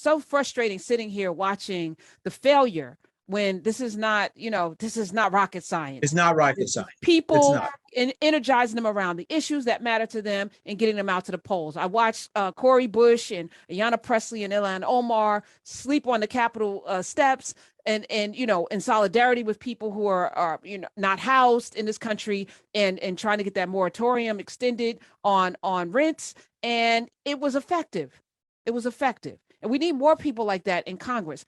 so frustrating sitting here watching the failure when this is not, this is not rocket science. It's not rocket science. People and energizing them around the issues that matter to them and getting them out to the polls. I watched Cori Bush and Ayanna Pressley and Ilhan Omar sleep on the Capitol steps and in solidarity with people who are not housed in this country and trying to get that moratorium extended on rents. And it was effective. It was effective. And we need more people like that in Congress.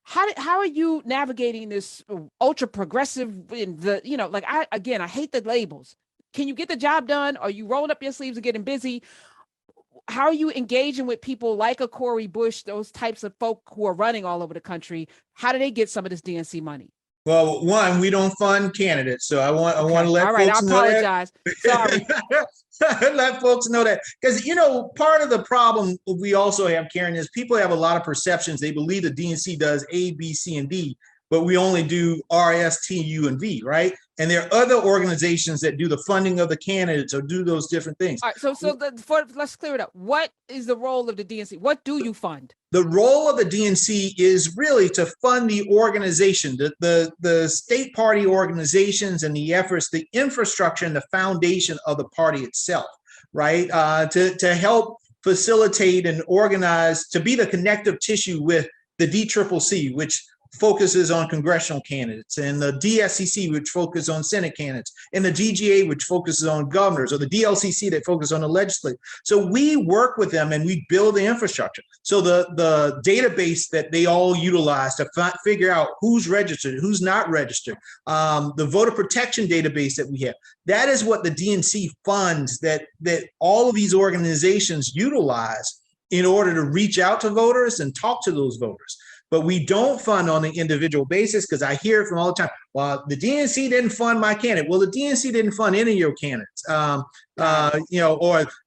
How are you navigating this ultra progressive in the, I hate the labels. Can you get the job done? Are you rolling up your sleeves and getting busy? How are you engaging with people like a Cori Bush, those types of folk who are running all over the country? How do they get some of this DNC money? Well, one, we don't fund candidates, so I want to let all right, folks know apologize. Sorry. Let folks know that, because part of the problem we also have, Karen, is people have a lot of perceptions. They believe the DNC does A, B, C, and D, but we only do R, S, T, U, and V, right? And there are other organizations that do the funding of the candidates or do those different things. All right, so let's clear it up. What is the role of the DNC? What do you fund? The role of the DNC is really to fund the organization, the state party organizations and the efforts, the infrastructure and the foundation of the party itself, right? To help facilitate and organize, to be the connective tissue with the DCCC, which focuses on congressional candidates, and the DSCC, which focuses on Senate candidates, and the DGA, which focuses on governors, or the DLCC that focuses on the legislature. So we work with them and we build the infrastructure. So the database that they all utilize to figure out who's registered, who's not registered, the voter protection database that we have, that is what the DNC funds that all of these organizations utilize in order to reach out to voters and talk to those voters. But we don't fund on an individual basis, because I hear it from all the time. Well, the DNC didn't fund my candidate. Well, the DNC didn't fund any of your candidates. Or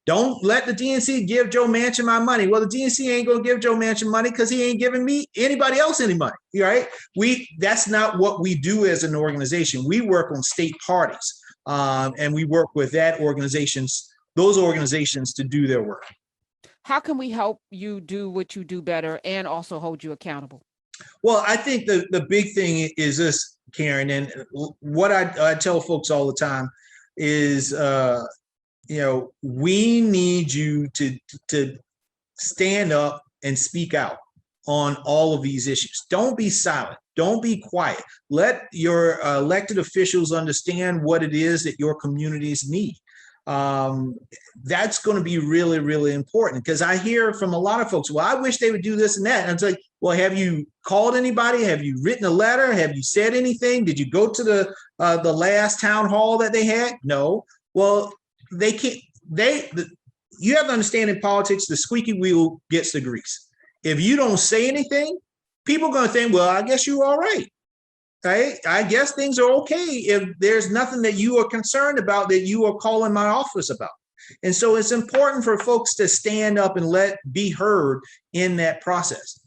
don't let the DNC give Joe Manchin my money. Well, the DNC ain't gonna give Joe Manchin money because he ain't giving me anybody else any money, right? That's not what we do as an organization. We work on state parties, and we work with those organizations to do their work. How can we help you do what you do better and also hold you accountable? Well, I think the big thing is this, Karen, and what I tell folks all the time is, we need you to stand up and speak out on all of these issues. Don't be silent. Don't be quiet. Let your elected officials understand what it is that your communities need. That's going to be really, really important, because I hear from a lot of folks, well, I wish they would do this and that. And it's like, well, have you called anybody? Have you written a letter? Have you said anything? Did you go to the last town hall that they had? No. Well, they can't. You have to understand, in politics, the squeaky wheel gets the grease. If you don't say anything, people are going to think, well, I guess you're all right. Right? I guess things are okay if there's nothing that you are concerned about that you are calling my office about. And so it's important for folks to stand up and be heard in that process.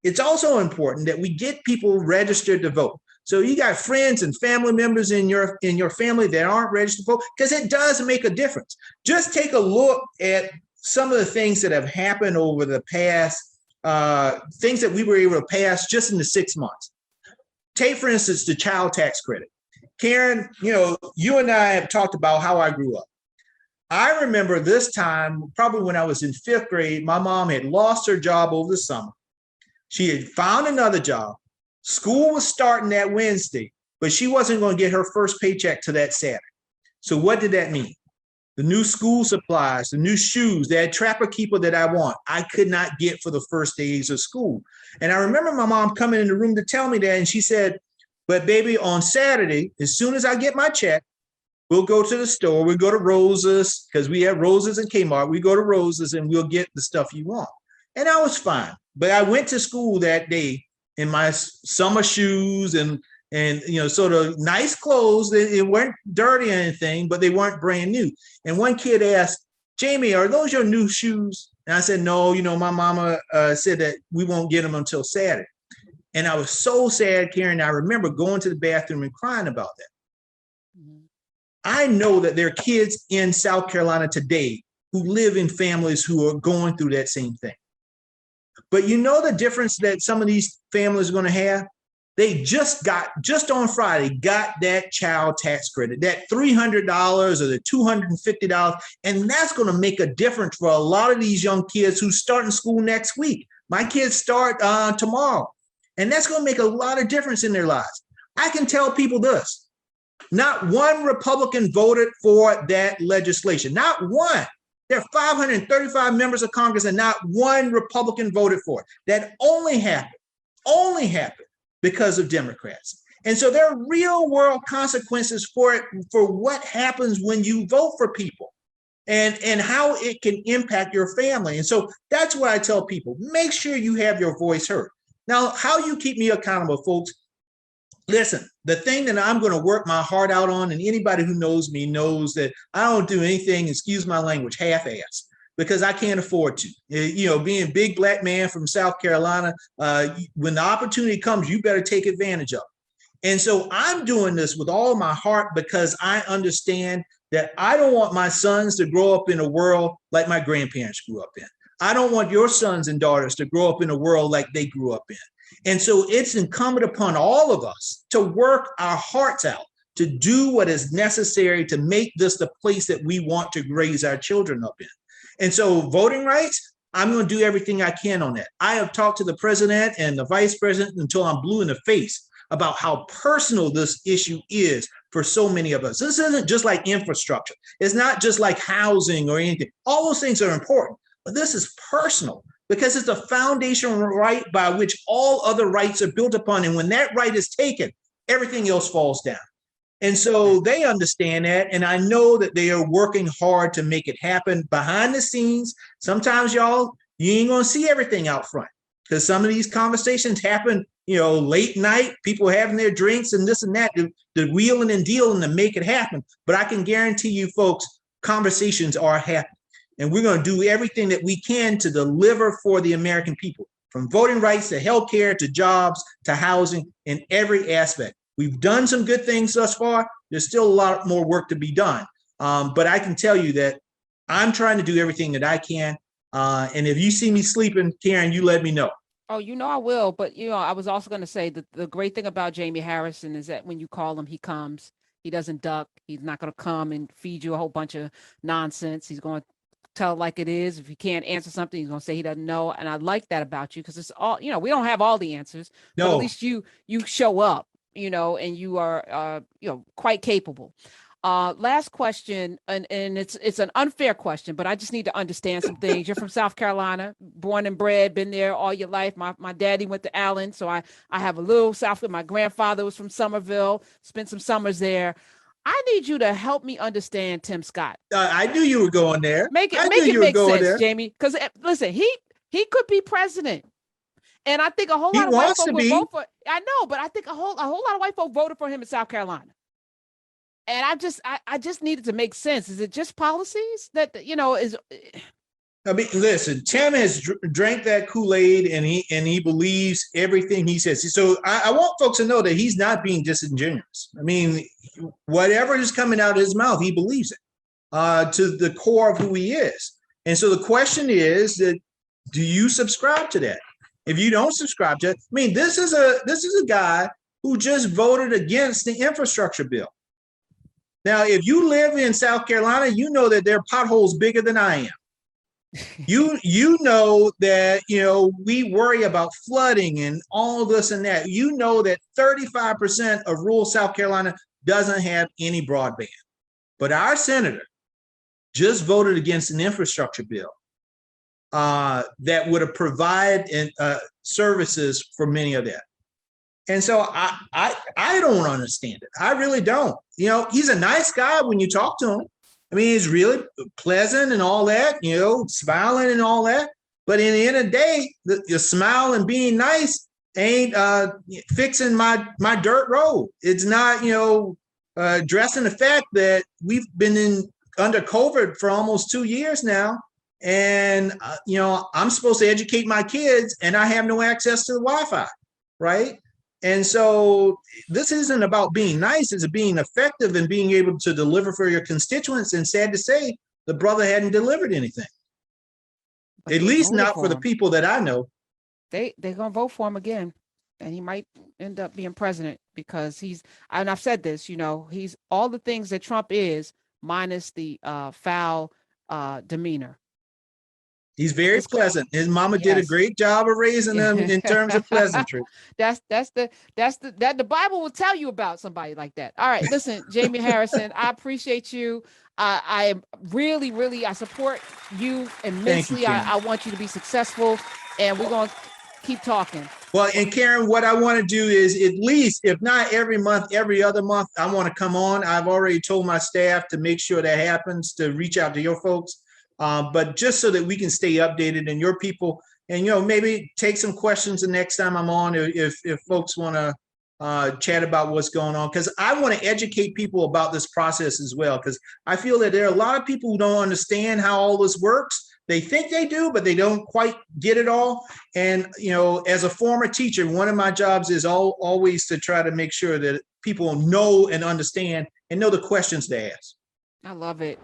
It's also important that we get people registered to vote. So you got friends and family members in your family that aren't registered to vote, because it does make a difference. Just take a look at some of the things that have happened over the past, things that we were able to pass just in the 6 months. Take, for instance, the child tax credit. Karen, you and I have talked about how I grew up. I remember this time, probably when I was in 5th grade, my mom had lost her job over the summer. She had found another job. School was starting that Wednesday, but she wasn't going to get her first paycheck till that Saturday. So what did that mean? The new school supplies, the new shoes, that Trapper Keeper that I want, I could not get for the first days of school. And I remember my mom coming in the room to tell me that, and she said, but baby, on Saturday, as soon as I get my check, we'll go to the store, we'll go to Rose's, because we have Rose's and Kmart, we go to Rose's and we'll get the stuff you want. And I was fine. But I went to school that day in my summer shoes and sort of nice clothes. They weren't dirty or anything, but they weren't brand new. And one kid asked, Jamie, are those your new shoes? And I said, no, my mama said that we won't get them until Saturday. And I was so sad, Karen. I remember going to the bathroom and crying about that. Mm-hmm. I know that there are kids in South Carolina today who live in families who are going through that same thing. But you know the difference that some of these families are going to have? They just on Friday, got that child tax credit, that $300 or the $250. And that's going to make a difference for a lot of these young kids who start in school next week. My kids start tomorrow. And that's going to make a lot of difference in their lives. I can tell people this. Not one Republican voted for that legislation. Not one. There are 535 members of Congress and not one Republican voted for it. That only happened because of Democrats. And so there are real world consequences for it, for what happens when you vote for people and how it can impact your family. And so that's what I tell people. Make sure you have your voice heard. Now, how you keep me accountable, folks? Listen, the thing that I'm going to work my heart out on, and anybody who knows me knows that I don't do anything, excuse my language, half-assed, because I can't afford to. Being a big black man from South Carolina, when the opportunity comes, you better take advantage of it. And so I'm doing this with all my heart because I understand that I don't want my sons to grow up in a world like my grandparents grew up in. I don't want your sons and daughters to grow up in a world like they grew up in. And so it's incumbent upon all of us to work our hearts out, to do what is necessary to make this the place that we want to raise our children up in. And so voting rights, I'm going to do everything I can on that. I have talked to the president and the vice president until I'm blue in the face about how personal this issue is for so many of us. This isn't just like infrastructure. It's not just like housing or anything. All those things are important, but this is personal, because it's a foundational right by which all other rights are built upon. And when that right is taken, everything else falls down. And so they understand that. And I know that they are working hard to make it happen behind the scenes. Sometimes, y'all, you ain't going to see everything out front, because some of these conversations happen, late night, people having their drinks and this and that, the wheeling and dealing to make it happen. But I can guarantee you, folks, conversations are happening. And we're going to do everything that we can to deliver for the American people, from voting rights to healthcare to jobs to housing, in every aspect. We've done some good things thus far. There's still a lot more work to be done. But I can tell you that I'm trying to do everything that I can. And if you see me sleeping, Karen, you let me know. Oh, I will. But, I was also going to say that the great thing about Jaime Harrison is that when you call him, he comes. He doesn't duck. He's not going to come and feed you a whole bunch of nonsense. He's going to tell it like it is. If you can't answer something, he's going to say he doesn't know. And I like that about you, because it's all, we don't have all the answers, but at least you show up, and you are, quite capable. Last question, and it's an unfair question, but I just need to understand some things. You're from South Carolina, born and bred, been there all your life. My daddy went to Allen, so I have a little South. My grandfather was from Somerville, spent some summers there. I need you to help me understand Tim Scott. I knew you were going there. Make it make sense, Jamie. Because listen, he could be president, and I think a whole lot of white folk will vote for. I know, but I think a whole lot of white folk voted for him in South Carolina. And I just needed to make sense. Is it just policies that is? I mean, listen, Tim has drank that Kool-Aid, and he believes everything he says. So I want folks to know that he's not being disingenuous. I mean, whatever is coming out of his mouth, he believes it to the core of who he is. And so the question is that, do you subscribe to that? If you don't subscribe to it, I mean, this is a guy who just voted against the infrastructure bill. Now, if you live in South Carolina, you know that there are potholes bigger than I am. You know that we worry about flooding and all this and that. You know that 35% of rural South Carolina doesn't have any broadband. But our senator just voted against an infrastructure bill that would have provided services for many of that. And so I don't understand it. I really don't. He's a nice guy when you talk to him. I mean, he's really pleasant and all that, smiling and all that. But in the end of the day, the smile and being nice ain't fixing my dirt road. It's not, addressing the fact that we've been under COVID for almost 2 years now. And, I'm supposed to educate my kids and I have no access to the Wi-Fi, right? And so this isn't about being nice, it's being effective and being able to deliver for your constituents. And sad to say, the brother hadn't delivered anything, at least not for the people that I know. they're gonna vote for him again, and he might end up being president because and I've said this, he's all the things that Trump is, minus the foul demeanor. He's very pleasant. His mama did a great job of raising him in terms of pleasantry. That's the Bible will tell you about somebody like that. All right, listen, Jaime Harrison, I appreciate you. I really, really, I support you immensely. I want you to be successful, and we're going to keep talking. Well, and Karen, what I want to do is, at least, if not every month, every other month, I want to come on. I've already told my staff to make sure that happens, to reach out to your folks. But just so that we can stay updated and your people, and, maybe take some questions the next time I'm on, if folks want to chat about what's going on, because I want to educate people about this process as well, because I feel that there are a lot of people who don't understand how all this works. They think they do, but they don't quite get it all. And, as a former teacher, one of my jobs is always to try to make sure that people know and understand and know the questions to ask. I love it.